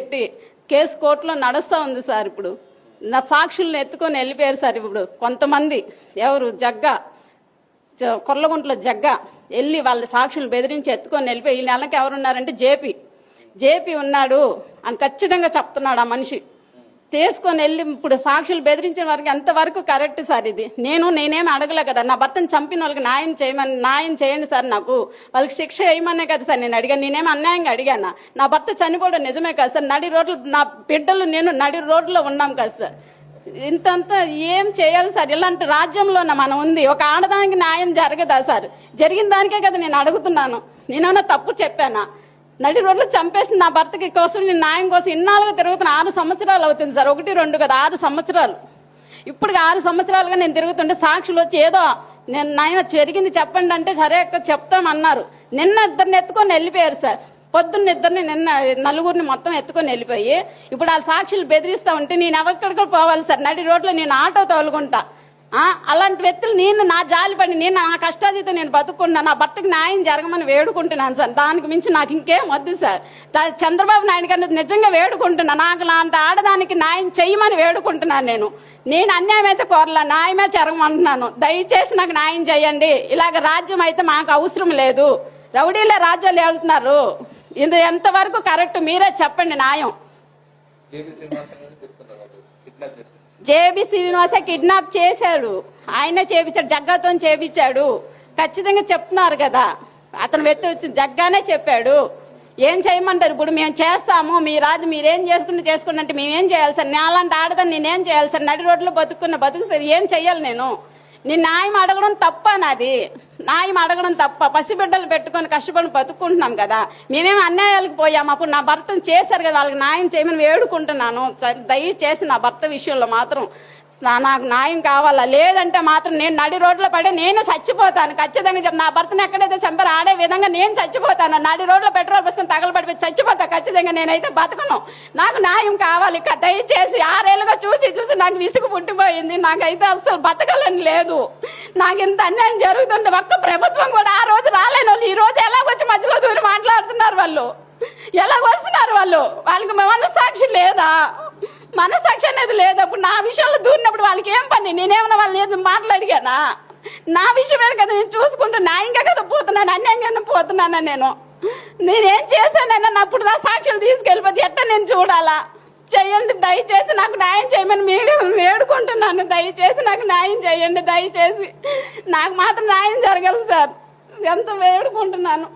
పెట్టి కేసు కోర్టులో నడుస్తూ ఉంది సార్. ఇప్పుడు నా సాక్షులను ఎత్తుకొని వెళ్ళిపోయారు సార్. ఇప్పుడు కొంతమంది ఎవరు కొర్లగుంటలో వెళ్ళి వాళ్ళ సాక్షులు బెదిరించి ఎత్తుకొని వెళ్ళిపోయి ఈ నెలకి ఎవరున్నారంటే జేపీ ఉన్నాడు అని ఖచ్చితంగా చెప్తున్నాడు ఆ మనిషి. తీసుకొని వెళ్ళి ఇప్పుడు సాక్షులు బెదిరించిన వారికి ఎంతవరకు కరెక్ట్ సార్ ఇది? నేనేం అడగలే కదా. నా భర్తను చంపిన వాళ్ళకి న్యాయం చేయండి సార్, నాకు వాళ్ళకి శిక్ష వేయమనే కదా సార్ నేను అడిగాను. నేనేం అన్యాయంగా అడిగానా? నా భర్త చనిపోవడం నిజమే కదా సార్. నడి రోడ్లు నా బిడ్డలు నేను నడి రోడ్లో ఉన్నాం కదా సార్. ఇంతంతా ఏం చేయాలి సార్? ఇలాంటి రాజ్యంలోన మనం ఉంది. ఒక ఆడదానికి న్యాయం జరగదా సార్? జరిగిన దానికే కదా నేను అడుగుతున్నాను. నేనేమన్నా తప్పు చెప్పానా? నడి రోడ్లు చంపేసి నా భర్తకి కోసం నేను న్యాయం కోసం ఇన్నాళ్ళుగా తిరుగుతున్నా. 6 సంవత్సరాలు అవుతుంది సార్. 1, 2 కదా, 6 సంవత్సరాలు. ఇప్పుడు 6 సంవత్సరాలుగా నేను తిరుగుతుంటే సాక్షులు వచ్చి ఏదో నేను నాయన జరిగింది చెప్పండి అంటే సరే అక్క చెప్తామన్నారు. నిన్న ఇద్దరిని ఎత్తుకొని వెళ్ళిపోయారు సార్. పొద్దున్న ఇద్దరిని నిన్న 4 మొత్తం ఎత్తుకొని వెళ్ళిపోయి ఇప్పుడు వాళ్ళ సాక్షులు బెదిరిస్తా ఉంటే నేను ఎవరికడికి పోవాలి సార్? నడి రోడ్లో నేను ఆటో తోలుకుంటా. అలాంటి వ్యక్తులు నేను నా జాలిపడి నా కష్టాజీతో నేను బతుకున్నా. నా భర్తకి న్యాయం జరగమని వేడుకుంటున్నాను సార్. దానికి మించి నాకు ఇంకేం వద్దు సార్. చంద్రబాబు నాయుడు గారిని నిజంగా వేడుకుంటున్నా. నాకు లాంటి ఆడదానికి న్యాయం చెయ్యమని వేడుకుంటున్నాను. నేను అన్యాయం అయితే కోరలా, న్యాయమే జరగమంటున్నాను. దయచేసి నాకు న్యాయం చేయండి. ఇలాగ రాజ్యం అయితే మాకు అవసరం లేదు. రౌడీలే రాజ్యాలు వెళ్తున్నారు. ఇది ఎంతవరకు కరెక్ట్ మీరే చెప్పండి. న్యాయం జేబీ శ్రీనివాస కిడ్నాప్ చేశాడు. ఆయన చేపించాడు, జగ్గాతో చేపించాడు. ఖచ్చితంగా చెప్తున్నారు కదా. అతను వ్యక్తి వచ్చి జగ్గానే చెప్పాడు. ఏం చేయమంటారు? ఇప్పుడు మేము చేస్తాము, మీ రాజు మీరేం చేసుకోండి అంటే మేమేం చేయాలి సార్? అలాంటి ఆడదాన్ని నేనేం చేయాలి సార్? నడి రోడ్లో బతుకు సార్. ఏం చెయ్యాలి? నేను న్యాయం అడగడం తప్ప? నాది న్యాయం అడగడం తప్ప? పసిబిడ్డలు పెట్టుకొని కష్టపడి బతుక్కుంటున్నాం కదా. మేమేమి అన్యాయాలకు పోయాము. అప్పుడు నా భర్తను చేశారు కదా, వాళ్ళకి న్యాయం చేయమని వేడుకుంటున్నాను. దయచేసి నా భర్త విషయంలో మాత్రం నాకు న్యాయం కావాలా. లేదంటే మాత్రం నేను నడి రోడ్లో పడి నేను చచ్చిపోతాను. ఖచ్చితంగా చెప్పి నా భర్తను ఎక్కడైతే చంపారో ఆడే విధంగా నేను చచ్చిపోతాను. నడి రోడ్లో పెట్రోల్ పోసుకొని తగలబడిపోయి చచ్చిపోతా. ఖచ్చితంగా నేనైతే బతకను. నాకు న్యాయం కావాలి. దయచేసి 6 ఏళ్ళుగా చూసి నాకు విసుగు పుట్టిపోయింది. నాకైతే అసలు బతకాలని లేదు. నాకు ఇంత అన్యాయం జరుగుతుంటే ఒక్క ప్రభుత్వం కూడా ఆ రోజు రాలేని వాళ్ళు ఈ రోజు ఎలాగొచ్చి మధ్యలో దూరి మాట్లాడుతున్నారు. వాళ్ళు ఎలాగొస్తున్నారు? వాళ్ళకి మనస్సాక్షి లేదా? మనస్సాక్షి అనేది లేదు. అప్పుడు నా విషయంలో దూరినప్పుడు వాళ్ళకి ఏం పని? నేనేమన్నా వాళ్ళు ఏదో మాట్లాడిగానా? నా విషయమే కదా నేను చూసుకుంటూ న్యాయంగా కదా పోతున్నాను, అన్యాయంగానే పోతున్నానా? నేనేం చేశానైనా అప్పుడు నా సాక్షులు తీసుకెళ్ళిపోతే ఎట్ట నేను చూడాలా? చెయ్యండి దయచేసి. నాకు న్యాయం చేయమని మీడియాను వేడుకుంటున్నాను. దయచేసి నాకు న్యాయం చేయండి. దయచేసి నాకు మాత్రం న్యాయం జరగాలి సార్. ఎంత వేడుకుంటున్నాను.